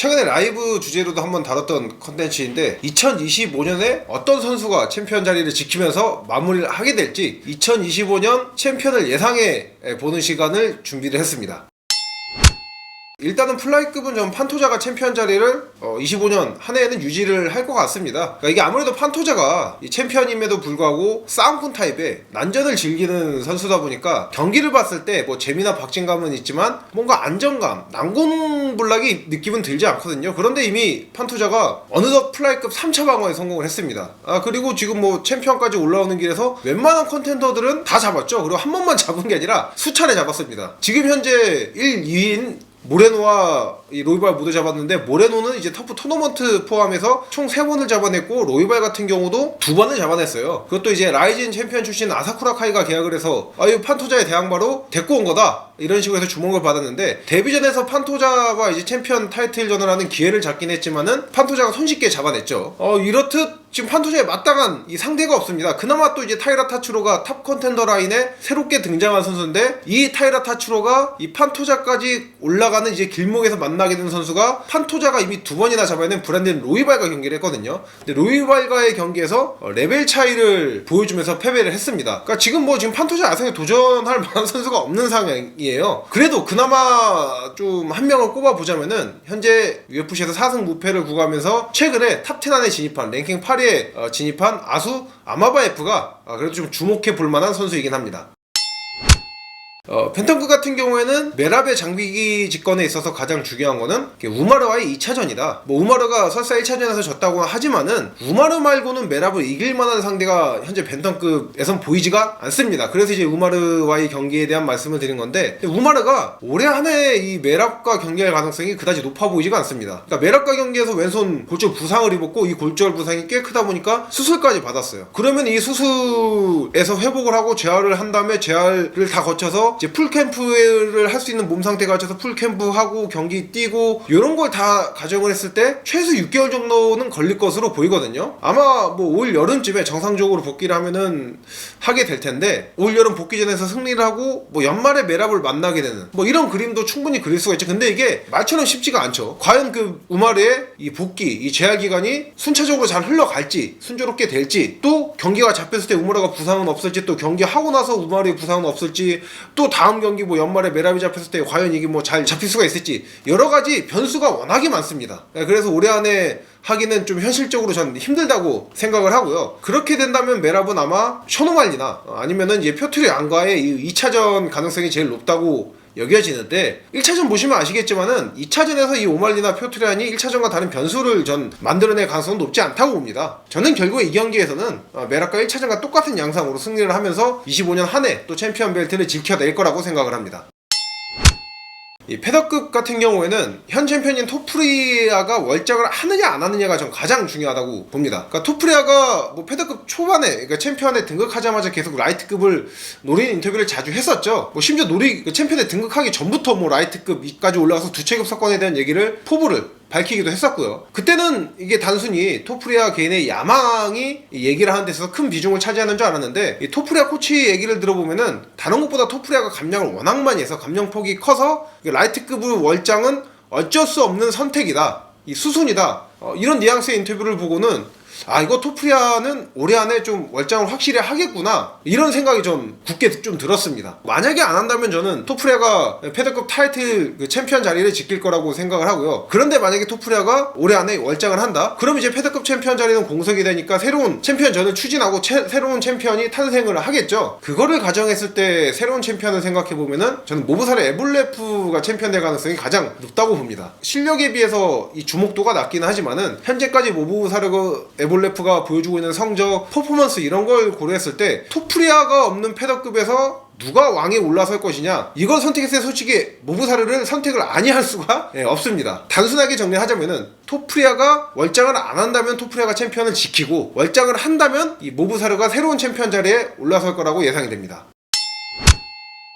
최근에 라이브 주제로도 한번 다뤘던 컨텐츠인데 2025년에 어떤 선수가 챔피언 자리를 지키면서 마무리를 하게 될지 2025년 챔피언을 예상해 보는 시간을 준비를 했습니다. 일단은 플라이급은 전 판토자가 챔피언 자리를 25년 한 해에는 유지를 할 것 같습니다. 그러니까 이게 아무래도 판토자가 이 챔피언임에도 불구하고 싸움꾼 타입의 난전을 즐기는 선수다 보니까 경기를 봤을 때 뭐 재미나 박진감은 있지만 뭔가 안정감, 난공불락이 느낌은 들지 않거든요. 그런데 이미 판토자가 어느덧 플라이급 3차 방어에 성공을 했습니다. 그리고 지금 뭐 챔피언까지 올라오는 길에서 웬만한 컨텐더들은 다 잡았죠. 그리고 한 번만 잡은 게 아니라 수차례 잡았습니다. 지금 현재 1, 2인 모레노와 이 로이발 모두 잡았는데, 모레노는 이제 터프 토너먼트 포함해서 총 3번을 잡아냈고, 로이발 같은 경우도 2번을 잡아냈어요. 그것도 이제 라이진 챔피언 출신 아사쿠라 카이가 계약을 해서 이 판토자의 대항마로 데리고 온 거다, 이런 식으로 해서 주목을 받았는데, 데뷔전에서 판토자가 이제 챔피언 타이틀전을 하는 기회를 잡긴 했지만은 판토자가 손쉽게 잡아냈죠. 이렇듯 지금 판토자에 마땅한 이 상대가 없습니다. 그나마 또 이제 타이라 타츠로가 탑 컨텐더 라인에 새롭게 등장한 선수인데, 이 타이라 타츠로가 이 판토자까지 올라가는 이제 길목에서 만나게 된 선수가 판토자가 이미 2번이나 잡아낸 브랜든 로이발과 경기를 했거든요. 근데 로이발과의 경기에서 레벨 차이를 보여주면서 패배를 했습니다. 그러니까 지금 판토자 야생에 도전할 만한 선수가 없는 상황이에요. 그래도 그나마 좀 한 명을 꼽아보자면은 현재 UFC에서 4승 무패를 구가하면서 최근에 탑10 안에 진입한 랭킹 8위에 진입한 아수 아마바에프가 그래도 좀 주목해 볼 만한 선수이긴 합니다. 펜턴크 같은 경우에는 메랍의 장비기 직권에 있어서 가장 중요한 거는 우마르와의 2차전이다. 우마르가 설사 1차전에서 졌다고 하지만은 우마르 말고는 메랍을 이길 만한 상대가 현재 펜턴급에선 보이지가 않습니다. 그래서 이제 우마르와의 경기에 대한 말씀을 드린 건데, 우마르가 올해 한 해 이 메랍과 경기할 가능성이 그다지 높아 보이지가 않습니다. 그러니까 메랍과 경기에서 왼손 골절 부상을 입었고, 이 골절 부상이 꽤 크다 보니까 수술까지 받았어요. 그러면 이 수술에서 회복을 하고 재활을 한 다음에 재활을 다 거쳐서 이제 풀캠프를 할 수 있는 몸 상태가 갖춰서 풀캠프하고 경기 뛰고 이런 걸 다 가정을 했을 때 최소 6개월 정도는 걸릴 것으로 보이거든요. 아마 올 여름쯤에 정상적으로 복귀를 하면은 하게 될 텐데, 올 여름 복귀전에서 승리를 하고 연말에 메랍을 만나게 되는 이런 그림도 충분히 그릴 수가 있죠. 근데 이게 말처럼 쉽지가 않죠. 과연 그 우마르의 이 복귀, 이 재활 기간이 순차적으로 잘 흘러갈지, 순조롭게 될지, 또 경기가 잡혔을 때 우마르가 부상은 없을지, 또 경기하고 나서 우마르의 부상은 없을지, 또 다음 경기 연말에 메랍이 잡혔을 때 과연 이게 잘 잡힐 수가 있을지, 여러가지 변수가 워낙에 많습니다. 그래서 올해 안에 하기는 좀 현실적으로 전 힘들다고 생각을 하고요. 그렇게 된다면 메랍은 아마 셔노말리나 아니면은 이제 표트리 안과의 이 2차전 가능성이 제일 높다고 여겨지는데, 1차전 보시면 아시겠지만은 2차전에서 이 오말리나 표트리안이 1차전과 다른 변수를 전 만들어낼 가능성은 높지 않다고 봅니다. 저는 결국에 이 경기에서는 메랍과 1차전과 똑같은 양상으로 승리를 하면서 25년 한 해 또 챔피언 벨트를 지켜낼 거라고 생각을 합니다. 이 패더급 같은 경우에는 현 챔피언인 토프리아가 월장을 하느냐 안 하느냐가 전 가장 중요하다고 봅니다. 그러니까 토프리아가 패더급 초반에, 그러니까 챔피언에 등극하자마자 계속 라이트급을 노리는 인터뷰를 자주 했었죠. 심지어 챔피언에 등극하기 전부터 라이트급까지 올라가서 두 체급 석권에 대한 얘기를 포부를 밝히기도 했었고요. 그때는 이게 단순히 토프리아 개인의 야망이 얘기를 하는 데 있어서 큰 비중을 차지하는 줄 알았는데, 이 토프리아 코치 얘기를 들어보면은 다른 것보다 토프리아가 감량을 워낙 많이 해서 감량폭이 커서 라이트급 월장은 어쩔 수 없는 선택이다, 이 수순이다, 이런 뉘앙스의 인터뷰를 보고는 이거 토프리아는 올해 안에 좀 월장을 확실히 하겠구나, 이런 생각이 좀 굳게 좀 들었습니다. 만약에 안 한다면 저는 토프리아가 패더급 타이틀 챔피언 자리를 지킬 거라고 생각을 하고요. 그런데 만약에 토프리아가 올해 안에 월장을 한다? 그럼 이제 패더급 챔피언 자리는 공석이 되니까 새로운 챔피언전을 추진하고 새로운 챔피언이 탄생을 하겠죠. 그거를 가정했을 때 새로운 챔피언을 생각해보면은 저는 모브사르 에볼레프가 챔피언 될 가능성이 가장 높다고 봅니다. 실력에 비해서 이 주목도가 낮기는 하지만은 현재까지 모브사르 에볼레프가 보여주고 있는 성적, 퍼포먼스 이런 걸 고려했을 때 토프리아가 없는 패더급에서 누가 왕에 올라설 것이냐, 이걸 선택했을 때 솔직히 모브사르를 선택을 아니할 수가 없습니다. 단순하게 정리하자면은 토프리아가 월장을 안 한다면 토프리아가 챔피언을 지키고, 월장을 한다면 이 모브사르가 새로운 챔피언 자리에 올라설 거라고 예상이 됩니다.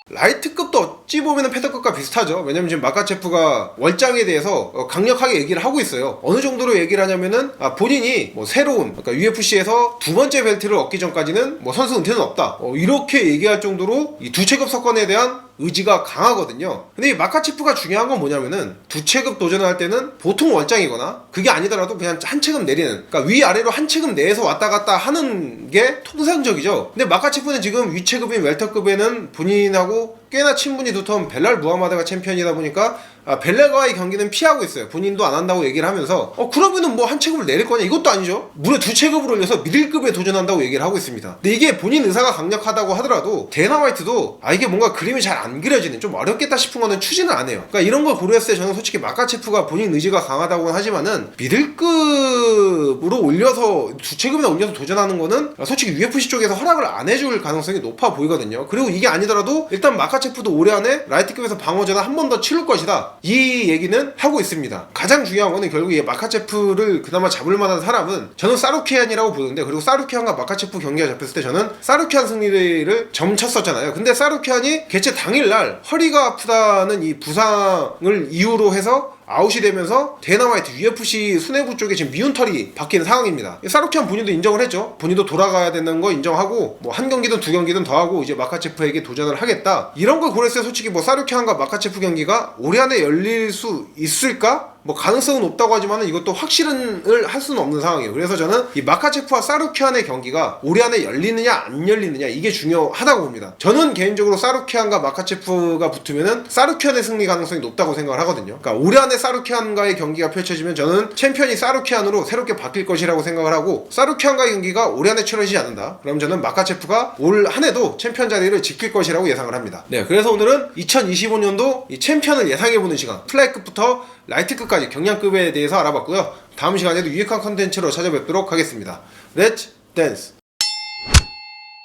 라이트급도 어찌 보면 패더급과 비슷하죠. 왜냐면 지금 마카체프가 월장에 대해서 강력하게 얘기를 하고 있어요. 어느 정도로 얘기를 하냐면은 본인이 새로운, 그러니까 UFC에서 2번째 벨트를 얻기 전까지는 선수 은퇴는 없다, 이렇게 얘기할 정도로 이 두 체급 석권에 대한 의지가 강하거든요. 근데 이 마카체프가 중요한 건 뭐냐면은 두 체급 도전을 할 때는 보통 원장이거나 그게 아니더라도 그냥 한 체급 내리는, 그러니까 위아래로 한 체급 내에서 왔다 갔다 하는 게 통상적이죠. 근데 마카체프는 지금 위체급인 웰터급에는 본인하고 꽤나 친분이 두터운 벨랄 무하마드가 챔피언이다 보니까 벨랄과의 경기는 피하고 있어요. 본인도 안 한다고 얘기를 하면서 그러면은 뭐 한 체급을 내릴 거냐, 이것도 아니죠. 무려 두 체급을 올려서 미들급에 도전한다고 얘기를 하고 있습니다. 근데 이게 본인 의사가 강력하다고 하더라도 데나 화이트도 이게 뭔가 그림이 잘 안 그려지는, 좀 어렵겠다 싶은 거는 추진을 안 해요. 그러니까 이런 걸 고려했을 때 저는 솔직히 마카체프가 본인 의지가 강하다고는 하지만은 미들급으로 올려서 두 체급이나 올려서 도전하는 거는 솔직히 UFC 쪽에서 허락을 안 해줄 가능성이 높아 보이거든요. 그리고 이게 아니더라도 일단 마카체프도 올해 안에 라이트급에서 방어전을 한 번 더 치를 것이다, 이 얘기는 하고 있습니다. 가장 중요한 거는 결국 이 마카체프를 그나마 잡을 만한 사람은 저는 사루키안이라고 보는데, 그리고 사루키안과 마카체프 경기가 잡혔을 때 저는 사루키안 승리를 점쳤었잖아요. 근데 사루키안이 개최 당일날 허리가 아프다는 이 부상을 이유로 해서 아웃이 되면서 데나 화이트 UFC 수뇌부 쪽에 지금 미운 털이 박히는 상황입니다. 사루키안 본인도 인정을 했죠. 본인도 돌아가야 되는 거 인정하고 뭐 한 경기든 두 경기든 더 하고 이제 마카체프에게 도전을 하겠다, 이런 걸 고려했을 때 솔직히 뭐 사루키안과 마카체프 경기가 올해 안에 열릴 수 있을까? 뭐 가능성은 높다고 하지만 이것도 확실을 할 수는 없는 상황이에요. 그래서 저는 이 마카체프와 사루키안의 경기가 올해 안에 열리느냐 안 열리느냐, 이게 중요하다고 봅니다. 저는 개인적으로 사루키안과 마카체프가 붙으면은 사루키안의 승리 가능성이 높다고 생각을 하거든요. 그러니까 올해 안에 사루키안과의 경기가 펼쳐지면 저는 챔피언이 사루키안으로 새롭게 바뀔 것이라고 생각을 하고, 사루키안과의 경기가 올해 안에 치러지지 않는다, 그럼 저는 마카체프가 올 한해도 챔피언 자리를 지킬 것이라고 예상을 합니다. 네, 그래서 오늘은 2025년도 이 챔피언을 예상해보는 시간, 플라이급부터 라이트급까지 경량급에 대해서 알아봤고요. 다음 시간에도 유익한 컨텐츠로 찾아뵙도록 하겠습니다. 렛츠 댄스!